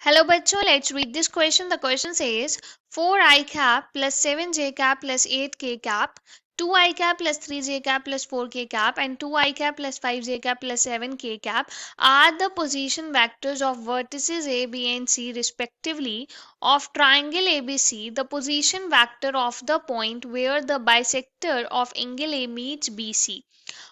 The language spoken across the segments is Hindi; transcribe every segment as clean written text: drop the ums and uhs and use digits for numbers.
Hello बच्चों, let's read this question. The question says 4i cap plus 7j cap plus 8k cap, 2i cap plus 3j cap plus 4k cap and 2i cap plus 5j cap plus 7k cap are the position vectors of vertices A, B and C respectively of triangle ABC. The position vector of the point where the bisector of angle A meets BC.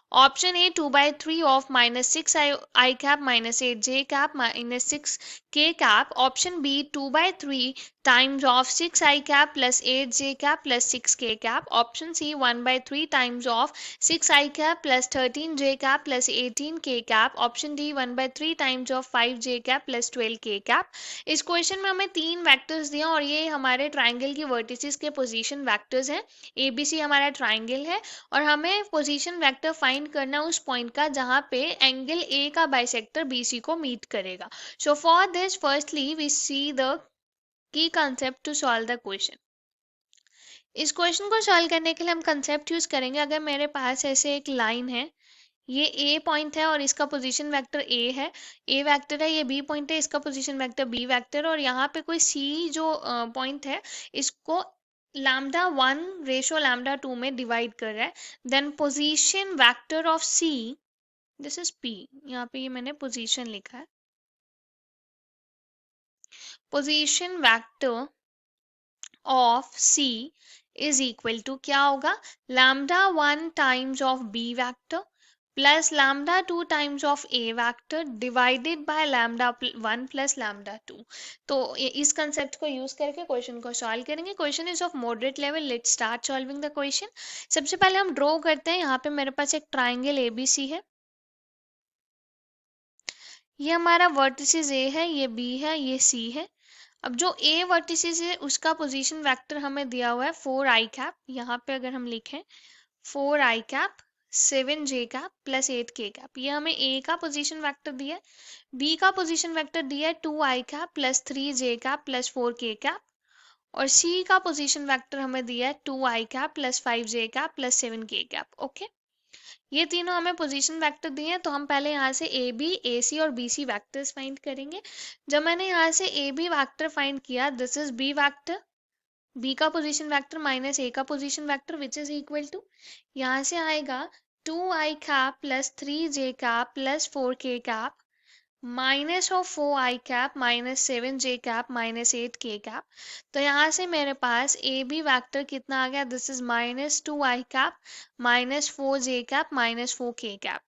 Option A 2 by 3 of minus 6 I cap minus 8 j cap minus 6 k cap. Option B 2 by 3 times of 6 I cap plus 8 j cap plus 6 k cap. Option C 1 by 3 times of 6 I cap plus 13 j cap plus 18 k cap. Option D 1 by 3 times of 5 j cap plus 12 k cap. इस क्वेश्चन में हमें तीन वेक्टर्स दिए और ये हमारे ट्राइंगल की वर्टिसेस के पोजीशन वेक्टर्स हैं. ABC हमारा ट्राइंगल है और हमें पोजीशन वेक्टर फाइंड करना उस पॉइंट का जहां पे एंगल ए का बाइसेक्टर BC को मीट करेगा. So for this firstly we see the key concept to solve the question. इस क्वेश्चन को सॉल्व करने के लिए हम कंसेप्ट यूज करेंगे. अगर मेरे पास ऐसे एक लाइन है, ये ए पॉइंट है और इसका पोजीशन वेक्टर ए है, ए वेक्टर है, ये बी पॉइंट है, इसका पोजीशन वेक्टर बी वेक्टर, और यहाँ पे कोई सी जो पॉइंट है इसको लैम्डा 1 रेशो लैम्डा 2 में डिवाइड कर रहा है. Then position vector of C, this is P, यहाँ पे ये मैंने पोजीशन लिखा है. Position vector of C is equal to क्या होगा, lambda 1 times of B vector plus lambda 2 times of A vector divided by lambda 1 plus lambda 2. तो इस कंसेप्ट को यूज करके क्वेश्चन को सॉल्व करेंगे. Question is of moderate level. Let's start solving the question. सबसे पहले हम ड्रॉ करते हैं. यहाँ पे मेरे पास एक ट्राइंगल ABC है. ये हमारा वर्टिसेस A है, ये B है, ये C है. अब जो A वर्टिसेस है उसका पोजीशन वेक्टर हमें दिया हुआ है 4i कैप. यहाँ पे अगर हम लिखें 4i cap 7j cap plus 8k cap, ये हमें A का पोजीशन वेक्टर दिया है. B का पोजीशन वेक्टर दिया है 2i cap plus 3j cap plus 4k cap, और C का पोजीशन वेक्टर हमें दिया है 2i cap plus 5j cap plus 7k cap. Okay, ये तीनों हमें पोजीशन वेक्टर दिए हैं. तो हम पहले यहाँ से AB, AC और BC वेक्टर्स फाइंड करेंगे. जब मैंने यहाँ से AB वेक्टर फाइंड किया, this is B vector, B का पोजीशन वेक्टर माइनस A का position vector which is equal to, यहाँ से आएगा 2i cap plus 3j cap plus 4k cap minus of 4i cap minus 7j cap minus 8k cap. तो यहाँ से मेरे पास AB वेक्टर कितना आ गया, this is minus 2i cap minus 4j cap minus 4k cap.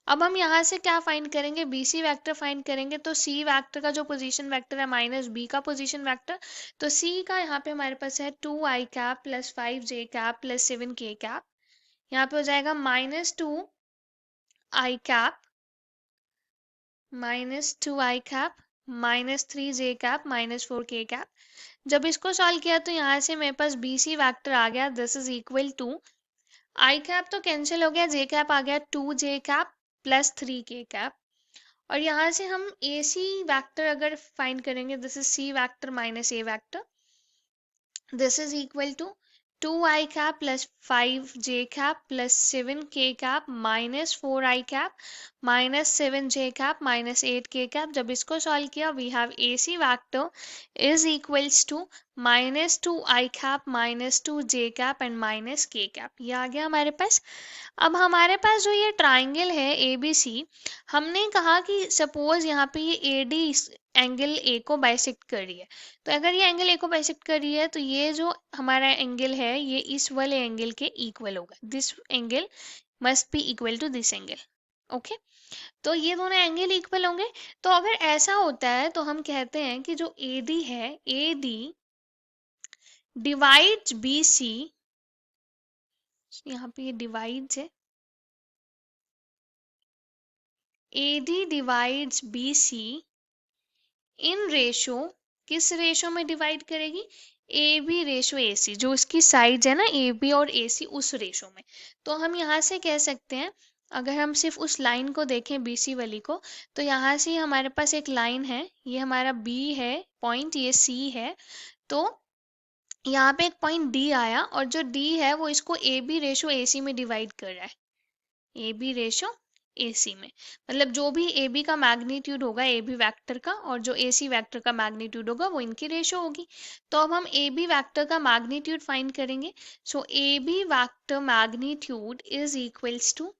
अब हम यहाँ से क्या फाइंड करेंगे, BC वेक्टर फाइंड करेंगे. तो C वेक्टर का जो पोजीशन वेक्टर है माइनस B का पोजीशन वेक्टर, तो C का यहाँ पे हमारे पास है 2i cap plus 5j cap plus 7k cap. यहाँ पे हो जाएगा minus 2i cap minus 2i cap minus 3j cap minus 4k cap. जब इसको सॉल्व किया तो यहाँ से मेरे पास BC वेक्टर आ गया, this is equal to i cap तो कैंसिल हो गया, j कैप आ गया 2j cap plus 3k cap. और यहाँ से हम AC वेक्टर अगर फाइंड करेंगे, this is C vector minus A vector, this is equal to 2i cap plus 5j cap plus 7k cap minus 4i cap minus 7j cap minus 8k cap. जब इसको सॉल्व किया we have AC vector is equals to minus 2i cap minus 2j cap and minus k cap. ये आ गया हमारे पास. अब हमारे पास जो ये ट्राइंगल है ABC, हमने कहा कि सपोज यहाँ पे ये AD एंगल A को बाइसेक्ट कर रही है. तो अगर ये एंगल A को बाइसेक्ट कर रही है तो ये जो हमारा एंगल है ये इस वाले एंगल के इक्वल होगा. This angle must be equal to this angle. Okay, तो ये दोनों एंगल इक्वल होंगे. तो अगर ऐसा होता है तो हम कहते हैं कि जो AD है, AD डिवाइड्स BC, यहाँ पे ये डिवाइड्स है, AD divides BC in ratio, किस रेशो में डिवाइड करेगी, AB रेशो AC, जो उसकी साइड है ना AB और AC उस रेशो में. तो हम यहाँ से कह सकते हैं, अगर हम सिर्फ उस लाइन को देखें BC वाली को, तो यहाँ से हमारे पास एक लाइन है, ये हमारा B है पॉइंट, ये C है. तो यहाँ पे एक पॉइंट D आया और जो D है वो इसको AB रेशो AC में डिवाइड कर रहा है, AB रेशो AC में, मतलब जो भी AB का मैग्नीट्यूड होगा AB वेक्टर का और जो AC वेक्टर का मैग्नीट्यूड होगा वो इनकी रेशो होगी। तो अब हम AB वेक्टर का मैग्नीट्यूड फाइंड करेंगे। So AB vector magnitude is equals to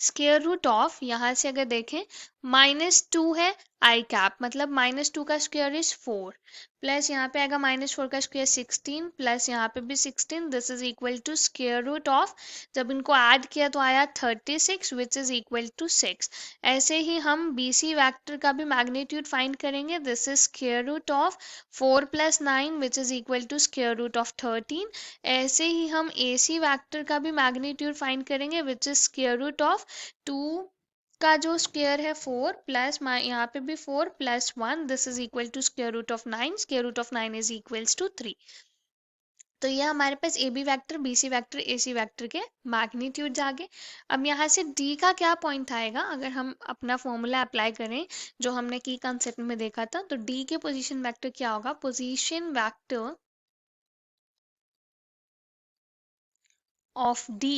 square root of, यहाँ से अगर देखें -2 है आई कैप, मतलब -2 का स्क्वायर इज 4, प्लस यहाँ पे आएगा -4 का स्क्वायर 16, प्लस यहाँ पे भी 16, this is equal to square root of, जब इनको ऐड किया तो आया 36 विच इज इक्वल टू 6। ऐसे ही हम BC वेक्टर का भी मैग्नीट्यूड फाइंड करेंगे, this is square root of 4 + 9 which is equal to square root of 13। ऐसे ही हम AC वेक्टर का भी मैग्नीट्यूड फाइंड करेंगे which is square root of 2 का जो स्क्वायर है 4 प्लस यहाँ पे भी 4 + 1, this is equal to square root of 9, square root of 9 is equals to 3। तो ये हमारे पास AB vector, BC vector, AC vector के मैग्नीट्यूड आ गए। अब यहाँ से D का क्या पॉइंट आएगा, अगर हम अपना फॉर्मूला अप्लाई करें जो हमने की कंसेप्ट में देखा था, तो D के पोजीशन वेक्टर क्या होगा, position vector of D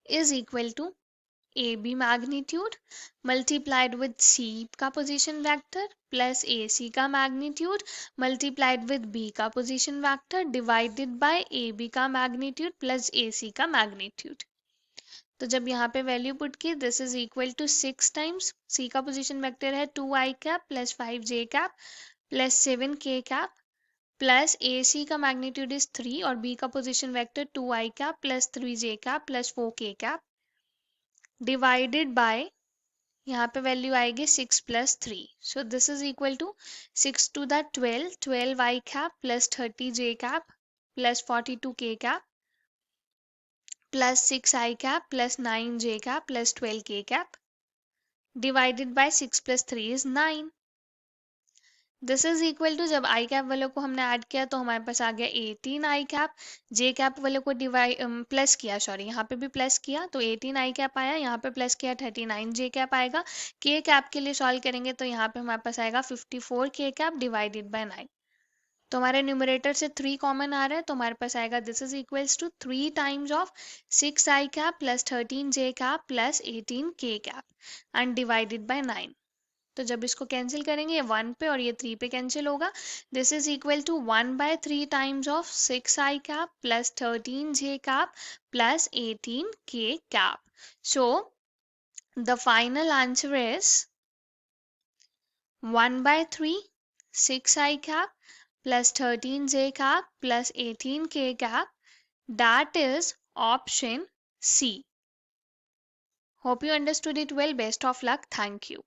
is equal to AB magnitude multiplied with C का पोजीशन वेक्टर प्लस AC का मैग्नीट्यूड मल्टीप्लाइड विद B का position vector divided by AB का मैग्नीट्यूड प्लस AC का मैग्नीट्यूड। तो जब यहाँ पे वैल्यू पुट की, this is equal to 6 times C का पोजीशन वेक्टर है 2i cap plus 5j cap plus 7k cap plus AC का मैग्नीट्यूड इज 3 और B का position vector 2i cap plus 3j cap plus 4k cap divided by, यहाँ पे वैल्यू आएगी 6 + 3, so this is equal to 6 to the 12, 12i cap plus 30j cap plus 42k cap plus 6i cap plus 9j cap plus 12k cap divided by 6 + 3 is 9। This is equal to, जब आई कैप वालों को हमने ऐड किया तो हमारे पास आ गया 18 आई कैप, जे कैप वालों को प्लस किया, सॉरी यहाँ पे भी प्लस किया तो 18 आई कैप आया, यहाँ पे प्लस किया 39 जे कैप आएगा। के कैप के लिए सॉल्व करेंगे तो यहाँ पे हमारे पास आएगा 54 के कैप डिवाइडेड बाय 9। तो हमारे न्यूमरेटर से 3 कॉमन आ रहा है तो हमारे पास आएगा this is equals to 3 times of 6 I cap plus 13 J cap plus 18 K cap and divided by 9। तो जब इसको कैंसिल करेंगे ये 1 पे और ये 3 पे कैंसिल होगा, this is equal to 1/3 times of 6 I cap plus 13 J cap plus 18 K cap. So the final answer is 1/3 6 I cap plus 13 j cap plus 18 k cap, that is option C. Hope you understood it well. Best of luck. Thank you.